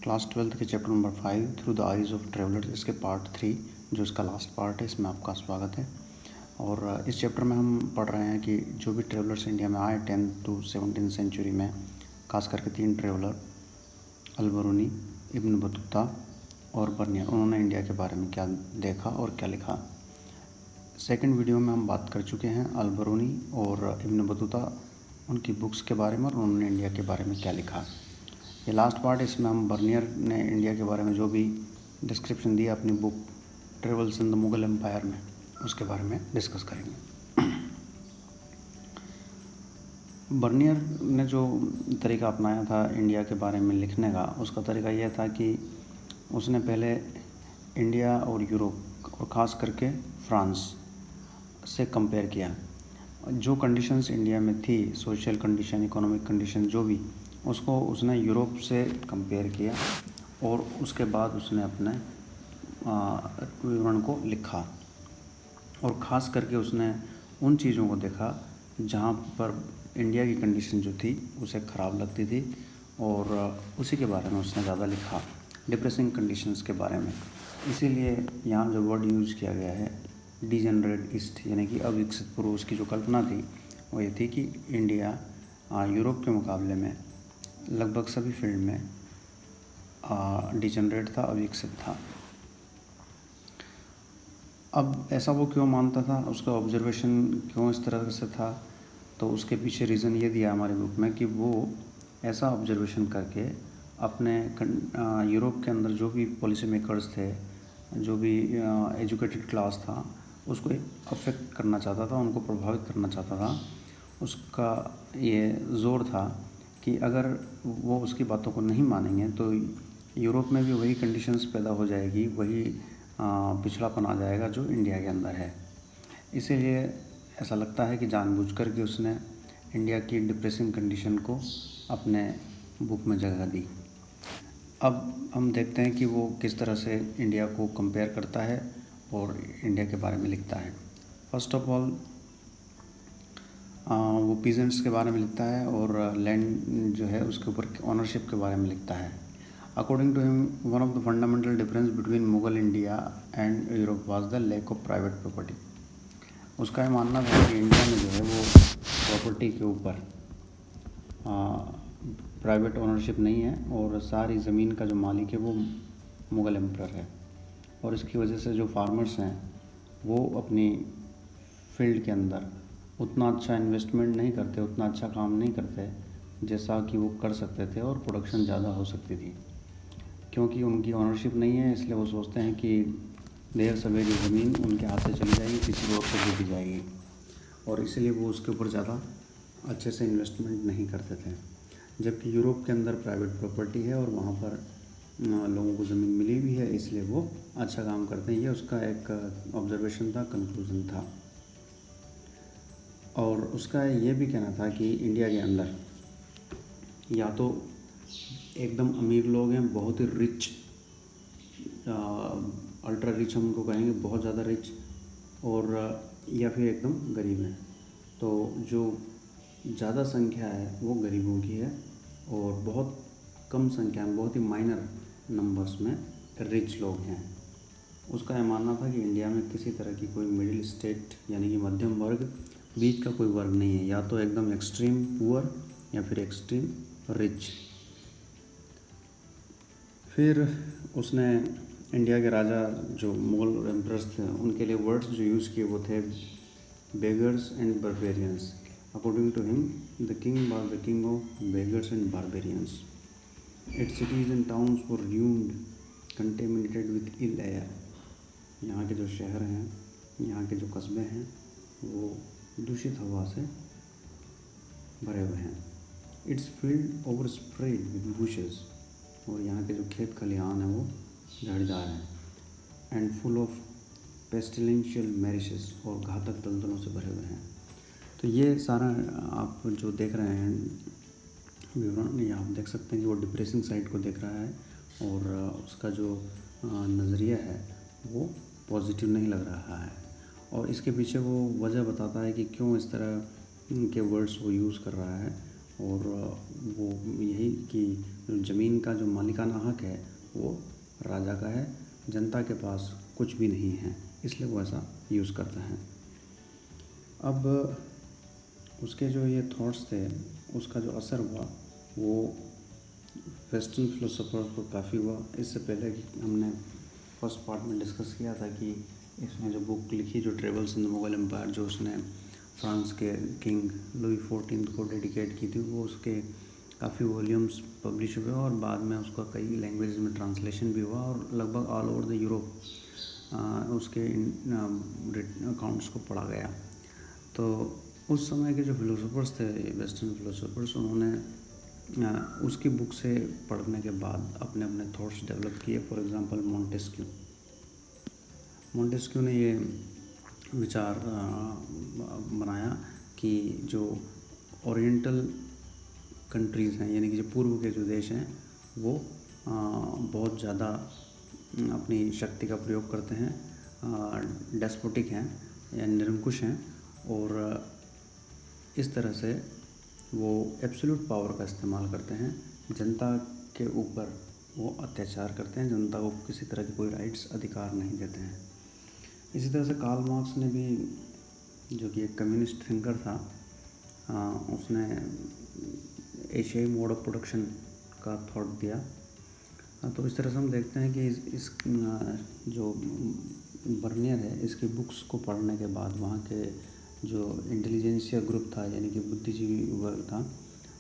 Class 12th के chapter number 5 through the eyes of traveller, इसके part 3 जो इसका लास्ट पार्ट है, इसमें आपका स्वागत है। और इस चैप्टर में हम पढ़ रहे हैं कि जो भी ट्रेवलर्स इंडिया में आए 10th to 17th सेंचुरी में, खास करके 3 ट्रेवलर अल-बरूनी, इब्न बतूता और बर्नियर, उन्होंने इंडिया के बारे में क्या देखा और क्या लिखा। सेकंड वीडियो में हम बात कर चुके हैं अल-बरूनी और इब्न बतूता, उनकी बुक्स के बारे में और उन्होंने इंडिया के बारे में क्या लिखा। ये लास्ट पार्ट, इसमें हम बर्नियर ने इंडिया के बारे में जो भी डिस्क्रिप्शन दिया अपनी book travels in the Mughal empire में, उसके बारे में डिस्कस करेंगे। बर्नियर ने जो तरीका अपनाया था इंडिया के बारे में लिखने का, उसका तरीका यह था कि उसने पहले इंडिया और यूरोप और ख़ास करके फ्रांस से कंपेयर किया। जो कंडीशंस इंडिया में थी, सोशल कंडीशन, इकोनॉमिक कंडीशन, जो भी, उसको उसने यूरोप से कंपेयर किया और उसके बाद उसने अपने विवरण को लिखा। और ख़ास करके उसने उन चीज़ों को देखा जहाँ पर इंडिया की कंडीशन जो थी उसे ख़राब लगती थी, और उसी के बारे में उसने ज़्यादा लिखा, डिप्रेसिंग कंडीशंस के बारे में। इसीलिए यहाँ जो वर्ड यूज़ किया गया है डिजेनरेट ईस्ट, यानी कि अविकसित पूर्व, उसकी जो कल्पना थी वो ये थी कि इंडिया यूरोप के मुकाबले में लगभग सभी फील्ड में डिजेनरेट था, अविकसित था। अब ऐसा वो क्यों मानता था, उसका ऑब्जर्वेशन क्यों इस तरह से था, तो उसके पीछे रीज़न ये दिया हमारी बुक में कि वो ऐसा ऑब्जर्वेशन करके अपने यूरोप के अंदर जो भी पॉलिसी मेकर्स थे, जो भी एजुकेटेड क्लास था, उसको अफेक्ट करना चाहता था, उनको प्रभावित करना चाहता था। उसका ये ज़ोर था कि अगर वो उसकी बातों को नहीं मानेंगे तो यूरोप में भी वही कंडीशंस पैदा हो जाएगी, वही पिछड़ापन आ जाएगा जो इंडिया के अंदर है। इसीलिए ऐसा लगता है कि जानबूझकर के उसने इंडिया की डिप्रेसिंग कंडीशन को अपने बुक में जगह दी। अब हम देखते हैं कि वो किस तरह से इंडिया को कंपेयर करता है और इंडिया के बारे में लिखता है। फर्स्ट ऑफ ऑल वो पीजेंट्स के बारे में लिखता है और लैंड जो है उसके ऊपर ऑनरशिप के बारे में लिखता है। According to him, one of the fundamental difference between Mughal India and Europe was the lack of private property. उसका ये मानना था कि इंडिया में जो है वो प्रॉपर्टी के ऊपर प्राइवेट ओनरशिप नहीं है और सारी ज़मीन का जो मालिक है वो मुगल एम्परर है। और इसकी वजह से जो फार्मर्स हैं वो अपनी फील्ड के अंदर उतना अच्छा इन्वेस्टमेंट नहीं करते, उतना अच्छा काम नहीं करते जैसा कि वो कर सकते थे, और प्रोडक्शन ज़्यादा हो सकती थी। क्योंकि उनकी ओनरशिप नहीं है, इसलिए वो सोचते हैं कि देर सवेर ये ज़मीन उनके हाथ से चली जाएगी, किसी और को दे दी जाएगी, और इसलिए वो उसके ऊपर ज़्यादा अच्छे से इन्वेस्टमेंट नहीं करते थे। जबकि यूरोप के अंदर प्राइवेट प्रॉपर्टी है और वहाँ पर लोगों को ज़मीन मिली भी है, इसलिए वो अच्छा काम करते हैं। ये उसका एक ऑब्जर्वेशन था, कंक्लूज़न था। और उसका ये भी कहना था कि इंडिया के अंदर या तो एकदम अमीर लोग हैं, बहुत ही रिच, अल्ट्रा रिच हम उनको कहेंगे, बहुत ज़्यादा रिच, और या फिर एकदम गरीब हैं। तो जो ज़्यादा संख्या है वो गरीबों की है और बहुत कम संख्या में, बहुत ही माइनर नंबर्स में रिच लोग हैं। उसका यह मानना था कि इंडिया में किसी तरह की कोई मिडिल स्टेट यानी कि मध्यम वर्ग, बीच का कोई वर्ग नहीं है, या तो एकदम एक्सट्रीम पुअर या फिर एक्सट्रीम रिच। फिर उसने इंडिया के राजा जो मुगल एम्परर्स थे उनके लिए वर्ड्स जो यूज़ किए वो थे beggars and barbarians. According to him, the king was the king of beggars and barbarians. Its cities and towns were ruined, contaminated with ill air. यहाँ के जो शहर हैं, यहाँ के जो कस्बे हैं, वो दूषित हवा से भरे हुए हैं। It's field over spread with bushes, और यहाँ के जो खेत खलिहान हैं वो झाड़ीदार हैं। एंड फुल ऑफ पेस्टिलेंशियल मैरिशेस, और घातक दलदलों से भरे हुए हैं। तो ये सारा आप जो देख रहे हैं विवरण, ये आप देख सकते हैं कि वो डिप्रेसिंग साइड को देख रहा है और उसका जो नज़रिया है वो पॉजिटिव नहीं लग रहा है। और इसके पीछे वो वजह बताता है कि क्यों इस तरह के वर्ड्स वो यूज़ कर रहा है, और वो यही कि ज़मीन का जो मालिकाना हक है वो राजा का है, जनता के पास कुछ भी नहीं है, इसलिए वो ऐसा यूज़ करता है। अब उसके जो ये थॉट्स थे उसका जो असर हुआ वो वेस्टर्न फिलोसोफर्स को काफ़ी हुआ। इससे पहले हमने फर्स्ट पार्ट में डिस्कस किया था कि इसने जो बुक लिखी जो travels in the Mughal empire, जो उसने फ्रांस के किंग लुई 14 को डेडिकेट की थी, वो उसके काफ़ी वॉल्यूम्स पब्लिश हुए और बाद में उसका कई लैंग्वेज में ट्रांसलेशन भी हुआ और लगभग ऑल ओवर द यूरोप उसके अकाउंट्स को पढ़ा गया। तो उस समय के जो फिलोसोफर्स थे, वेस्टर्न फिलोसोफर्स, उन्होंने उसकी बुक से पढ़ने के बाद अपने अपने थॉट्स डेवलप किए। फॉर एग्जांपल मोंटेस्क्यू ने ये विचार बनाया कि जो ओरिएंटल कंट्रीज़ हैं, यानी कि जो पूर्व के जो देश हैं, वो बहुत ज़्यादा अपनी शक्ति का प्रयोग करते हैं, डेस्पोटिक हैं या निरंकुश हैं, और इस तरह से वो एब्सोल्यूट पावर का इस्तेमाल करते हैं, जनता के ऊपर वो अत्याचार करते हैं, जनता को किसी तरह के कोई राइट्स अधिकार नहीं देते हैं। इसी तरह से कार्ल मार्क्स ने भी, जो कि एक कम्युनिस्ट थिंकर था, उसने एशियाई मोड ऑफ प्रोडक्शन का थॉट दिया। तो इस तरह से हम देखते हैं कि इस जो बर्नियर है, इसकी बुक्स को पढ़ने के बाद वहाँ के जो इंटेलिजेंसिया ग्रुप था, यानी कि बुद्धिजीवी वर्ग था,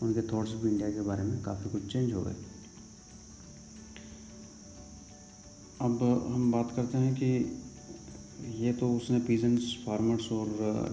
उनके थॉट्स भी इंडिया के बारे में काफ़ी कुछ चेंज हो गए। अब हम बात करते हैं कि ये तो उसने पीजेंट्स, फार्मर्स और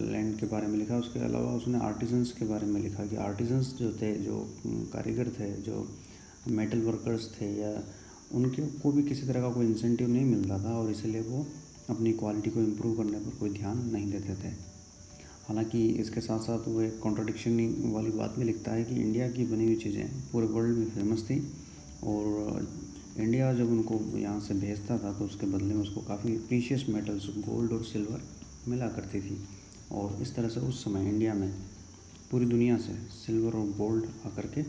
लैंड के बारे में लिखा। उसके अलावा उसने आर्टिजन्स के बारे में लिखा कि आर्टिजन्स जो थे, जो कारीगर थे, जो मेटल वर्कर्स थे, या उनके को भी किसी तरह का कोई इंसेंटिव नहीं मिलता था और इसलिए वो अपनी क्वालिटी को इम्प्रूव करने पर कोई ध्यान नहीं देते थे। हालांकि इसके साथ साथ वो एक कॉन्ट्रडिक्शन वाली बात भी लिखता है कि इंडिया की बनी हुई चीज़ें पूरे वर्ल्ड में फेमस थी और इंडिया जब उनको यहाँ से भेजता था तो उसके बदले में उसको काफ़ी प्रीशियस मेटल्स, गोल्ड और सिल्वर मिला करती थी। और इस तरह से उस समय इंडिया में पूरी दुनिया से सिल्वर और गोल्ड आकर के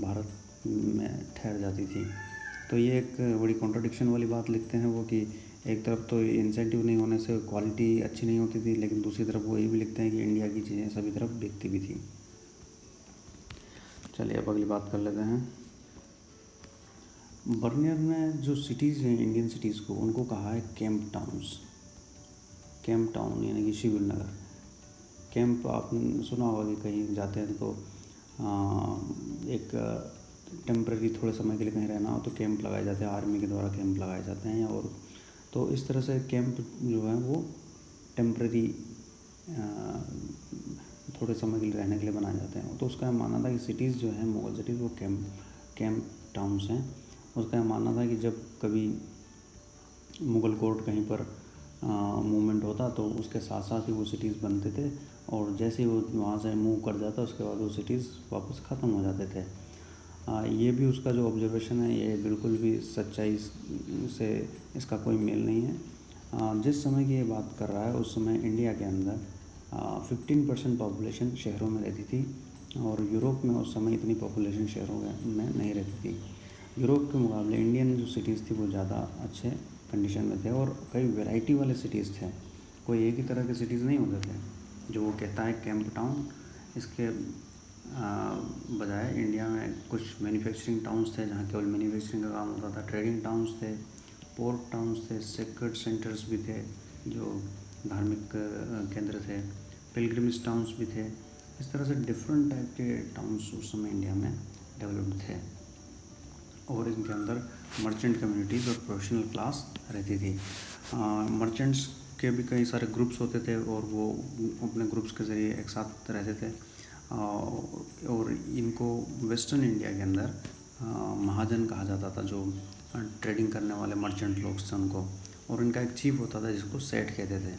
भारत में ठहर जाती थी। तो ये एक बड़ी कॉन्ट्रडिक्शन वाली बात लिखते हैं वो, कि एक तरफ तो इंसेंटिव नहीं होने से क्वालिटी अच्छी नहीं होती थी, लेकिन दूसरी तरफ वो ये भी लिखते हैं कि इंडिया की चीज़ें सभी तरफ बिकती भी थी। चलिए अब अगली बात कर लेते हैं। बर्नियर ने जो सिटीज़ हैं, इंडियन सिटीज़ को, उनको कहा है कैंप टाउन्स। कैंप टाउन यानी कि शिविर नगर। कैंप आपने सुना होगा कि कहीं जाते हैं तो एक टेम्परेरी थोड़े समय के लिए कहीं रहना हो तो कैंप लगाए जाते हैं, आर्मी के द्वारा कैंप लगाए जाते हैं। और तो इस तरह से कैंप जो है वो टेम्परेरी थोड़े समय के लिए रहने के लिए बनाए जाते हैं। तो उसका मानना था कि सिटीज़ जो है, मुगल सिटीज़, वो कैंप टाउन्स हैं। उसका मानना था कि जब कभी मुग़ल कोर्ट कहीं पर मूवमेंट होता तो उसके साथ साथ ही वो सिटीज़ बनते थे, और जैसे ही वो वहाँ से मूव कर जाता उसके बाद वो सिटीज़ वापस ख़त्म हो जाते थे। ये भी उसका जो ऑब्जर्वेशन है, ये बिल्कुल भी सच्चाई से इसका कोई मेल नहीं है। जिस समय की ये बात कर रहा है उस समय इंडिया के अंदर 15% पॉपुलेशन शहरों में रहती थी और यूरोप में उस समय इतनी पॉपुलेशन शहरों में नहीं रहती थी। यूरोप के मुकाबले इंडियन जो सिटीज़ थी वो ज़्यादा अच्छे कंडीशन में थे और कई वैरायटी वाले सिटीज़ थे, कोई एक ही तरह के सिटीज़ नहीं होते थे। जो वो कहता है कैंप टाउन, इसके बजाय इंडिया में कुछ मैन्युफैक्चरिंग टाउन्स थे जहाँ केवल मैन्युफैक्चरिंग का काम होता था, ट्रेडिंग टाउन्स थे, पोर्ट टाउन्स थे, सेक्रेड सेंटर्स भी थे जो धार्मिक केंद्र थे, पिलग्रिमेज टाउन्स भी थे। इस तरह से डिफरेंट टाइप के टाउन्स उस समय इंडिया में डेवलप्ड थे और इनके अंदर मर्चेंट कम्युनिटीज़ और प्रोफेशनल क्लास रहती थी। मर्चेंट्स के भी कई सारे ग्रुप्स होते थे और वो अपने ग्रुप्स के ज़रिए एक साथ रहते थे और इनको वेस्टर्न इंडिया के अंदर महाजन कहा जाता था, जो ट्रेडिंग करने वाले मर्चेंट लोग थे उनको, और इनका एक चीफ होता था जिसको सेठ कहते थे।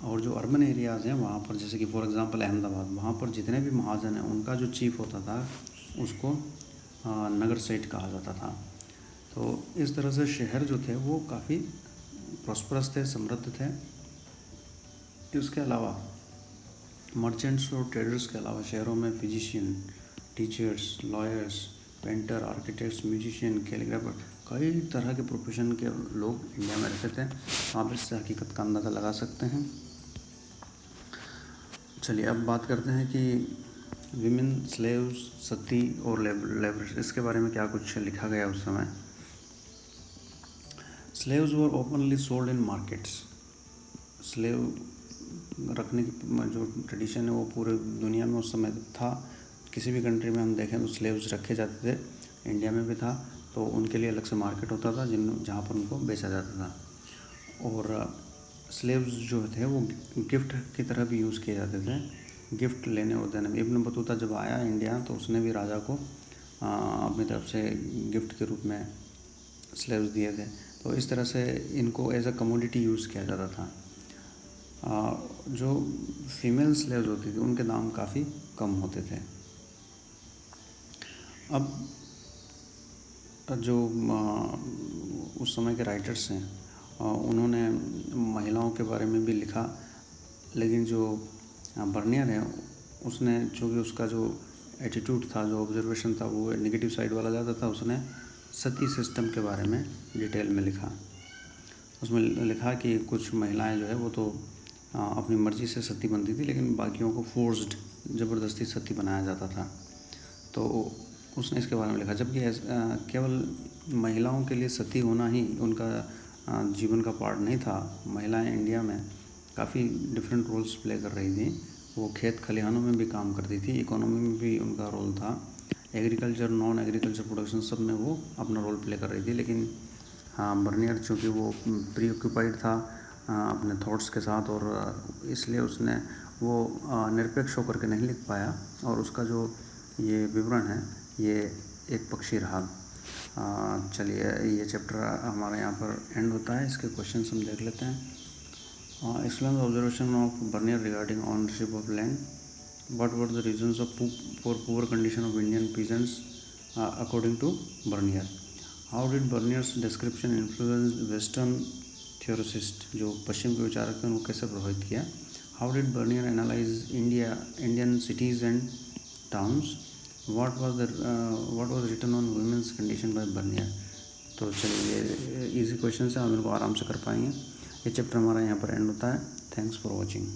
और जो अर्बन एरियाज़ हैं वहाँ पर, जैसे कि फॉर एग्जांपल अहमदाबाद, वहाँ पर जितने भी महाजन हैं उनका जो चीफ होता था उसको नगर सेठ कहा जाता था। तो इस तरह से शहर जो थे वो काफ़ी प्रॉस्परस थे, समृद्ध थे। इसके अलावा मर्चेंट्स और ट्रेडर्स के अलावा शहरों में physician, teachers, lawyers, painter, architects, musician, calligrapher, कई तरह के प्रोफेशन के लोग इंडिया में रहते थे। आप इससे हकीकत का अंदाज़ा लगा सकते हैं। चलिए अब बात करते हैं कि विमेन स्लेव्स, सती और लेबरर्स, इसके बारे में क्या कुछ लिखा गया उस समय। Slaves were openly sold in markets. Slave रखने की जो ट्रेडिशन है वो पूरे दुनिया में उस समय था। किसी भी कंट्री में हम देखें तो स्लेव्स रखे जाते थे, इंडिया में भी था, तो उनके लिए अलग से मार्केट होता था जहाँ पर उनको बेचा जाता था। और स्लेव्स जो थे वो गिफ्ट की तरह भी यूज़ किए जाते थे, गिफ्ट लेने और देने में। इब्न बतूता जब आया इंडिया तो उसने भी राजा को अपनी तरफ से गिफ्ट के रूप में स्लेव्स दिए थे। तो इस तरह से इनको एज अ कमोडिटी यूज़ किया जाता था। जो फीमेल स्लेव्स होती थी उनके दाम काफ़ी कम होते थे। अब जो उस समय के राइटर्स हैं उन्होंने महिलाओं के बारे में भी लिखा, लेकिन जो बर्नियर है उसने, चूँकि उसका जो एटीट्यूड था, जो ऑब्जर्वेशन था, वो नेगेटिव साइड वाला ज़्यादा था, उसने सती सिस्टम के बारे में डिटेल में लिखा। उसमें लिखा कि कुछ महिलाएं जो है वो तो अपनी मर्ज़ी से सती बनती थी, लेकिन बाकियों को फोर्स्ड, ज़बरदस्ती सती बनाया जाता था। तो उसने इसके बारे में लिखा। जबकि केवल महिलाओं के लिए सती होना ही उनका जीवन का पार्ट नहीं था। महिलाएं इंडिया में काफ़ी डिफरेंट रोल्स प्ले कर रही थी। वो खेत खलिहानों में भी काम करती थी, इकोनॉमी में भी उनका रोल था, एग्रीकल्चर, नॉन एग्रीकल्चर प्रोडक्शन, सब में वो अपना रोल प्ले कर रही थी। लेकिन बर्नियर चूँकि वो प्री ऑक्यूपाइड था अपने थॉट्स के साथ, और इसलिए उसने वो निरपेक्ष होकर के नहीं लिख पाया, और उसका जो ये विवरण है ये एक पक्षी रहा। चलिए ये चैप्टर हमारा यहाँ पर एंड होता है। इसके क्वेश्चंस हम देख लेते हैं। Explain the observation of Bernier regarding ownership of land. What were the reasons of for poor condition of Indian peasants according to Bernier. How did Bernier's description influence western theorist, जो पश्चिम के विचारक थे उनको कैसे प्रभावित किया। How did Bernier analyse Indian cities and towns. What was written on women's condition by Bernier. तो चलिए इजी क्वेश्चन है, हम इनको आराम से कर पाएंगे। ये चैप्टर हमारा यहाँ पर एंड होता है। Thanks for watching.